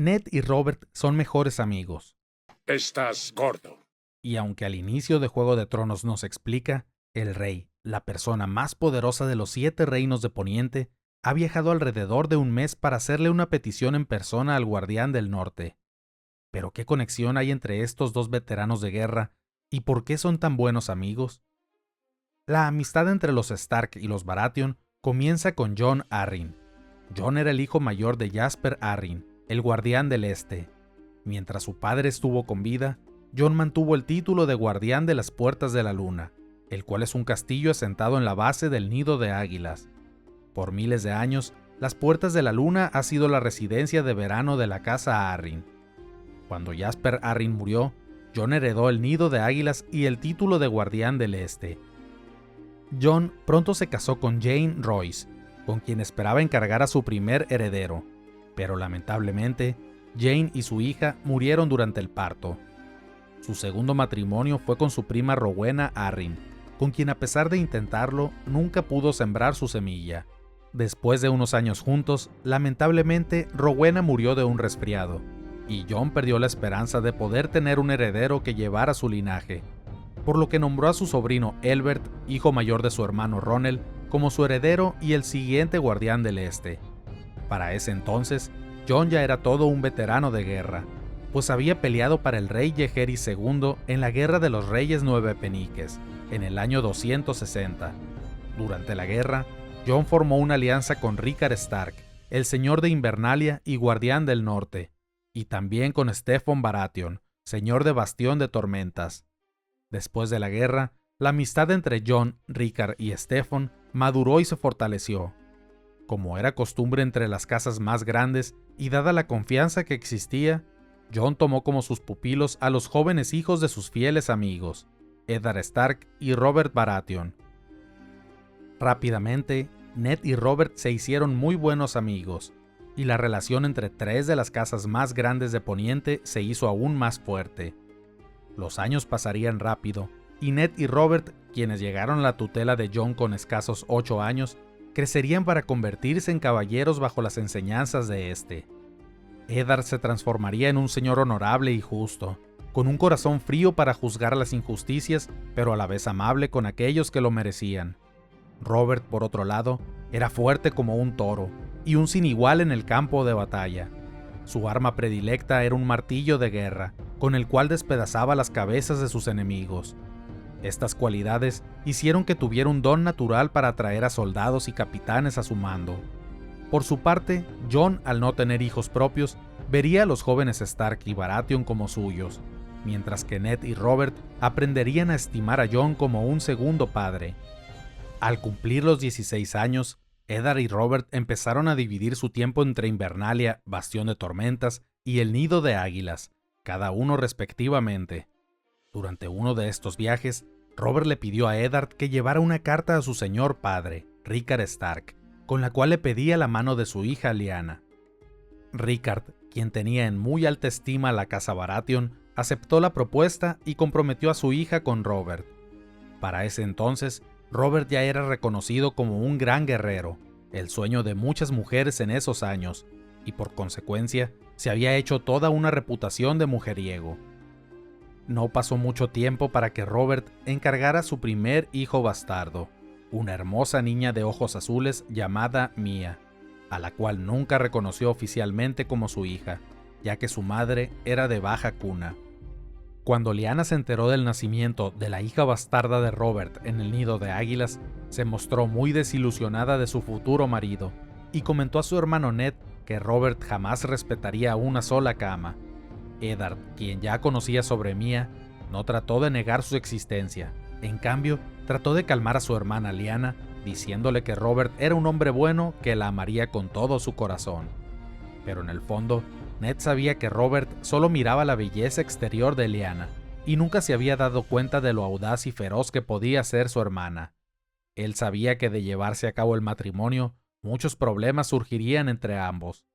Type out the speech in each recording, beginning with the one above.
Ned y Robert son mejores amigos. Estás gordo. Y aunque al inicio de Juego de Tronos nos explica, el rey, la persona más poderosa de los 7 reinos de Poniente, ha viajado alrededor de un mes para hacerle una petición en persona al Guardián del Norte. ¿Pero qué conexión hay entre estos dos veteranos de guerra y por qué son tan buenos amigos? La amistad entre los Stark y los Baratheon comienza con Jon Arryn. Jon era el hijo mayor de Jasper Arryn, el Guardián del Este. Mientras su padre estuvo con vida, Jon mantuvo el título de Guardián de las Puertas de la Luna, el cual es un castillo asentado en la base del Nido de Águilas. Por miles de años, las Puertas de la Luna ha sido la residencia de verano de la casa Arryn. Cuando Jasper Arryn murió, Jon heredó el Nido de Águilas y el título de Guardián del Este. Jon pronto se casó con Jane Royce, con quien esperaba encargar a su primer heredero, pero lamentablemente, Jane y su hija murieron durante el parto. Su segundo matrimonio fue con su prima Rowena Arryn, con quien a pesar de intentarlo, nunca pudo sembrar su semilla. Después de unos años juntos, lamentablemente Rowena murió de un resfriado, y Jon perdió la esperanza de poder tener un heredero que llevara su linaje, por lo que nombró a su sobrino Elbert, hijo mayor de su hermano Ronel, como su heredero y el siguiente guardián del Este. Para ese entonces, Jon ya era todo un veterano de guerra, pues había peleado para el rey Jaehaerys II en la Guerra de los Reyes Nueve Peniques, en el año 260. Durante la guerra, Jon formó una alianza con Rickard Stark, el señor de Invernalia y guardián del norte, y también con Steffon Baratheon, señor de Bastión de Tormentas. Después de la guerra, la amistad entre Jon, Rickard y Steffon maduró y se fortaleció. Como era costumbre entre las casas más grandes y dada la confianza que existía, Jon tomó como sus pupilos a los jóvenes hijos de sus fieles amigos, Eddard Stark y Robert Baratheon. Rápidamente, Ned y Robert se hicieron muy buenos amigos, y la relación entre 3 de las casas más grandes de Poniente se hizo aún más fuerte. Los años pasarían rápido, y Ned y Robert, quienes llegaron a la tutela de Jon con escasos 8 años, crecerían para convertirse en caballeros bajo las enseñanzas de este. Eddard se transformaría en un señor honorable y justo, con un corazón frío para juzgar las injusticias, pero a la vez amable con aquellos que lo merecían. Robert, por otro lado, era fuerte como un toro, y un sin igual en el campo de batalla. Su arma predilecta era un martillo de guerra, con el cual despedazaba las cabezas de sus enemigos. Estas cualidades hicieron que tuviera un don natural para atraer a soldados y capitanes a su mando. Por su parte, Jon, al no tener hijos propios, vería a los jóvenes Stark y Baratheon como suyos, mientras que Ned y Robert aprenderían a estimar a Jon como un segundo padre. Al cumplir los 16 años, Eddard y Robert empezaron a dividir su tiempo entre Invernalia, Bastión de Tormentas y el Nido de Águilas, cada uno respectivamente. Durante uno de estos viajes, Robert le pidió a Eddard que llevara una carta a su señor padre, Rickard Stark, con la cual le pedía la mano de su hija Lyanna. Rickard, quien tenía en muy alta estima a la casa Baratheon, aceptó la propuesta y comprometió a su hija con Robert. Para ese entonces, Robert ya era reconocido como un gran guerrero, el sueño de muchas mujeres en esos años, y por consecuencia, se había hecho toda una reputación de mujeriego. No pasó mucho tiempo para que Robert encargara a su primer hijo bastardo, una hermosa niña de ojos azules llamada Mia, a la cual nunca reconoció oficialmente como su hija, ya que su madre era de baja cuna. Cuando Lyanna se enteró del nacimiento de la hija bastarda de Robert en el Nido de Águilas, se mostró muy desilusionada de su futuro marido, y comentó a su hermano Ned que Robert jamás respetaría una sola cama. Eddard, quien ya conocía sobre Mia, no trató de negar su existencia. En cambio, trató de calmar a su hermana Lyanna, diciéndole que Robert era un hombre bueno que la amaría con todo su corazón. Pero en el fondo, Ned sabía que Robert solo miraba la belleza exterior de Lyanna, y nunca se había dado cuenta de lo audaz y feroz que podía ser su hermana. Él sabía que de llevarse a cabo el matrimonio, muchos problemas surgirían entre ambos.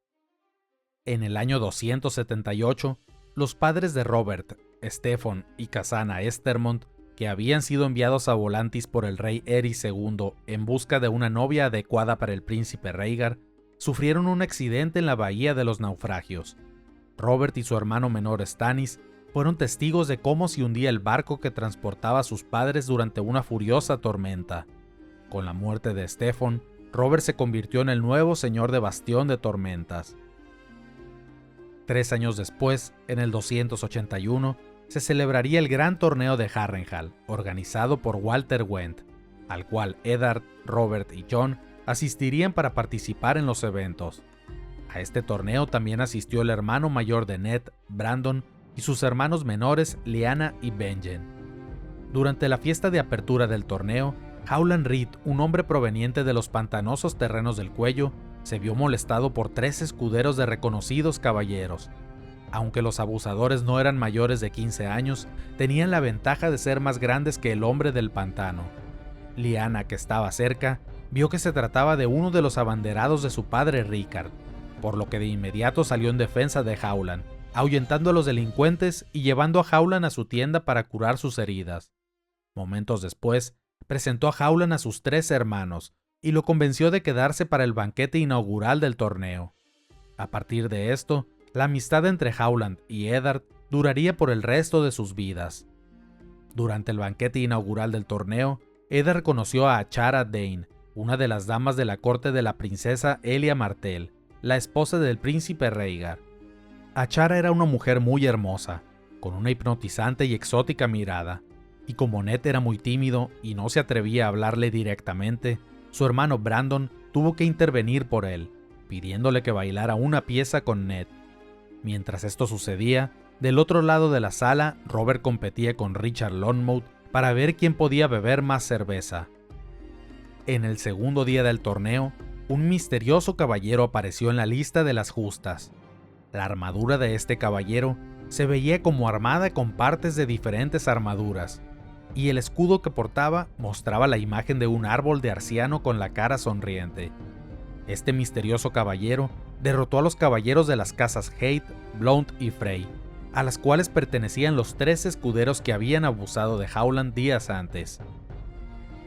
En el año 278, los padres de Robert, Steffon y Casana Estermont, que habían sido enviados a Volantis por el rey Aerys II en busca de una novia adecuada para el príncipe Rhaegar, sufrieron un accidente en la Bahía de los Naufragios. Robert y su hermano menor Stannis fueron testigos de cómo se hundía el barco que transportaba a sus padres durante una furiosa tormenta. Con la muerte de Steffon, Robert se convirtió en el nuevo señor de Bastión de Tormentas. 3 años después, en el 281, se celebraría el gran torneo de Harrenhal, organizado por Walter Wendt, al cual Eddard, Robert y Jon asistirían para participar en los eventos. A este torneo también asistió el hermano mayor de Ned, Brandon, y sus hermanos menores, Lyanna y Benjen. Durante la fiesta de apertura del torneo, Howland Reed, un hombre proveniente de los pantanosos terrenos del Cuello, se vio molestado por 3 escuderos de reconocidos caballeros. Aunque los abusadores no eran mayores de 15 años, tenían la ventaja de ser más grandes que el hombre del pantano. Lyanna, que estaba cerca, vio que se trataba de uno de los abanderados de su padre Rickard, por lo que de inmediato salió en defensa de Howland, ahuyentando a los delincuentes y llevando a Howland a su tienda para curar sus heridas. Momentos después, presentó a Howland a sus 3 hermanos y lo convenció de quedarse para el banquete inaugural del torneo. A partir de esto, la amistad entre Howland y Eddard duraría por el resto de sus vidas. Durante el banquete inaugural del torneo, Eddard conoció a Achara Dane, una de las damas de la corte de la princesa Elia Martell, la esposa del príncipe Rhaegar. Achara era una mujer muy hermosa, con una hipnotizante y exótica mirada, y como Ned era muy tímido y no se atrevía a hablarle directamente, su hermano Brandon tuvo que intervenir por él, pidiéndole que bailara una pieza con Ned. Mientras esto sucedía, del otro lado de la sala, Robert competía con Richard Lonmouth para ver quién podía beber más cerveza. En el segundo día del torneo, un misterioso caballero apareció en la lista de las justas. La armadura de este caballero se veía como armada con partes de diferentes armaduras, y el escudo que portaba mostraba la imagen de un árbol de arciano con la cara sonriente. Este misterioso caballero derrotó a los caballeros de las casas Hate, Blount y Frey, a las cuales pertenecían los 3 escuderos que habían abusado de Howland días antes.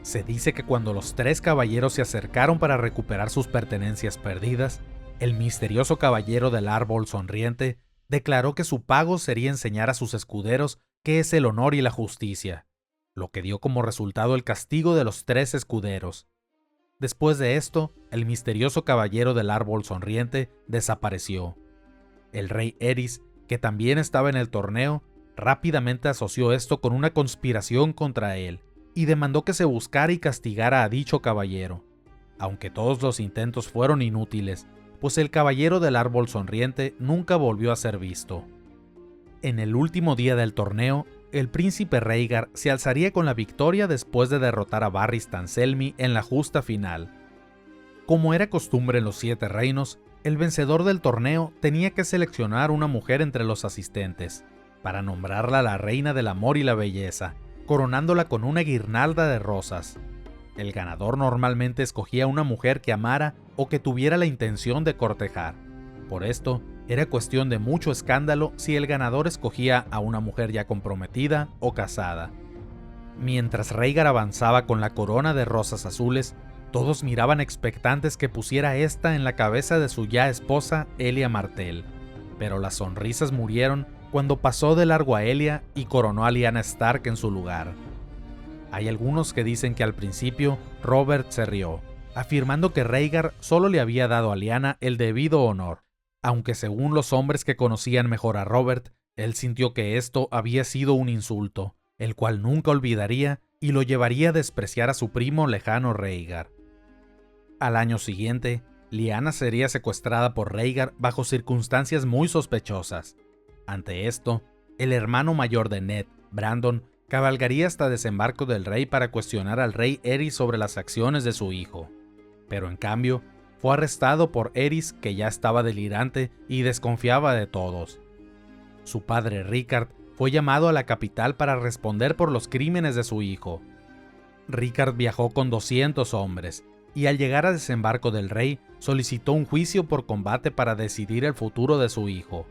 Se dice que cuando los 3 caballeros se acercaron para recuperar sus pertenencias perdidas, el misterioso caballero del árbol sonriente declaró que su pago sería enseñar a sus escuderos qué es el honor y la justicia, lo que dio como resultado el castigo de los 3 escuderos. Después de esto, el misterioso caballero del árbol sonriente desapareció. El rey Eris, que también estaba en el torneo, rápidamente asoció esto con una conspiración contra él, y demandó que se buscara y castigara a dicho caballero, aunque todos los intentos fueron inútiles, pues el caballero del árbol sonriente nunca volvió a ser visto. En el último día del torneo, el príncipe Rhaegar se alzaría con la victoria después de derrotar a Varys Selmy en la justa final. Como era costumbre en los 7 reinos, el vencedor del torneo tenía que seleccionar una mujer entre los asistentes, para nombrarla la reina del amor y la belleza, coronándola con una guirnalda de rosas. El ganador normalmente escogía una mujer que amara o que tuviera la intención de cortejar. Por esto, era cuestión de mucho escándalo si el ganador escogía a una mujer ya comprometida o casada. Mientras Rhaegar avanzaba con la corona de rosas azules, todos miraban expectantes que pusiera esta en la cabeza de su ya esposa Elia Martell, pero las sonrisas murieron cuando pasó de largo a Elia y coronó a Lyanna Stark en su lugar. Hay algunos que dicen que al principio Robert se rió, afirmando que Rhaegar solo le había dado a Lyanna el debido honor, aunque según los hombres que conocían mejor a Robert, él sintió que esto había sido un insulto, el cual nunca olvidaría y lo llevaría a despreciar a su primo lejano Rhaegar. Al año siguiente, Lyanna sería secuestrada por Rhaegar bajo circunstancias muy sospechosas. Ante esto, el hermano mayor de Ned, Brandon, cabalgaría hasta Desembarco del Rey para cuestionar al rey Eris sobre las acciones de su hijo. Pero en cambio, fue arrestado por Eris, que ya estaba delirante y desconfiaba de todos. Su padre Rickard fue llamado a la capital para responder por los crímenes de su hijo. Rickard viajó con 200 hombres, y al llegar a Desembarco del Rey, solicitó un juicio por combate para decidir el futuro de su hijo.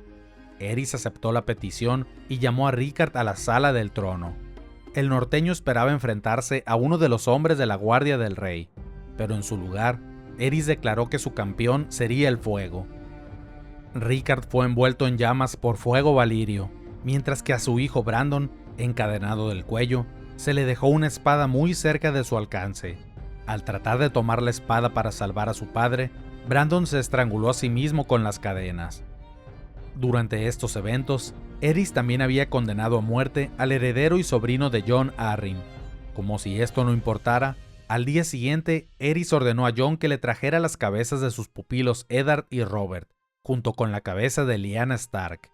Eris aceptó la petición y llamó a Rickard a la sala del trono. El norteño esperaba enfrentarse a uno de los hombres de la guardia del rey, pero en su lugar, Eris declaró que su campeón sería el fuego. Rickard fue envuelto en llamas por fuego valirio, mientras que a su hijo Brandon, encadenado del cuello, se le dejó una espada muy cerca de su alcance. Al tratar de tomar la espada para salvar a su padre, Brandon se estranguló a sí mismo con las cadenas. Durante estos eventos, Eris también había condenado a muerte al heredero y sobrino de Jon Arryn. Como si esto no importara, al día siguiente, Eris ordenó a Jon que le trajera las cabezas de sus pupilos Eddard y Robert, junto con la cabeza de Lyanna Stark.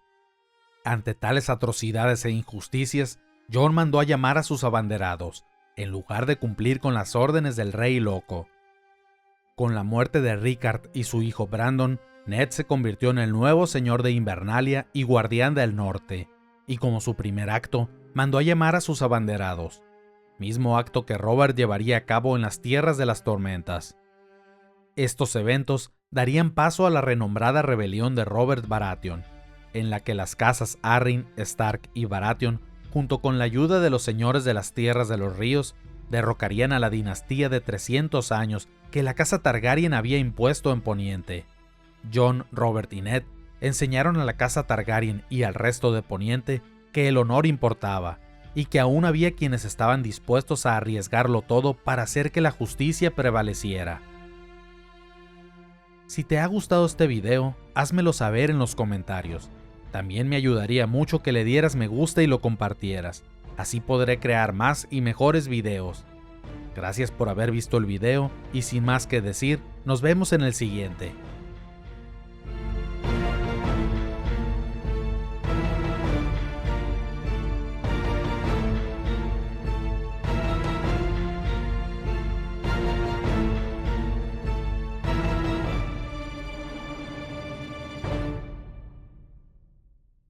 Ante tales atrocidades e injusticias, Jon mandó a llamar a sus abanderados, en lugar de cumplir con las órdenes del Rey Loco. Con la muerte de Rickard y su hijo Brandon, Ned se convirtió en el nuevo señor de Invernalia y guardián del norte, y como su primer acto, mandó a llamar a sus abanderados, mismo acto que Robert llevaría a cabo en las Tierras de las Tormentas. Estos eventos darían paso a la renombrada rebelión de Robert Baratheon, en la que las casas Arryn, Stark y Baratheon, junto con la ayuda de los señores de las Tierras de los Ríos, derrocarían a la dinastía de 300 años que la casa Targaryen había impuesto en Poniente. Jon, Robert y Ned enseñaron a la casa Targaryen y al resto de Poniente que el honor importaba, y que aún había quienes estaban dispuestos a arriesgarlo todo para hacer que la justicia prevaleciera. Si te ha gustado este video, házmelo saber en los comentarios. También me ayudaría mucho que le dieras me gusta y lo compartieras. Así podré crear más y mejores videos. Gracias por haber visto el video y sin más que decir, nos vemos en el siguiente.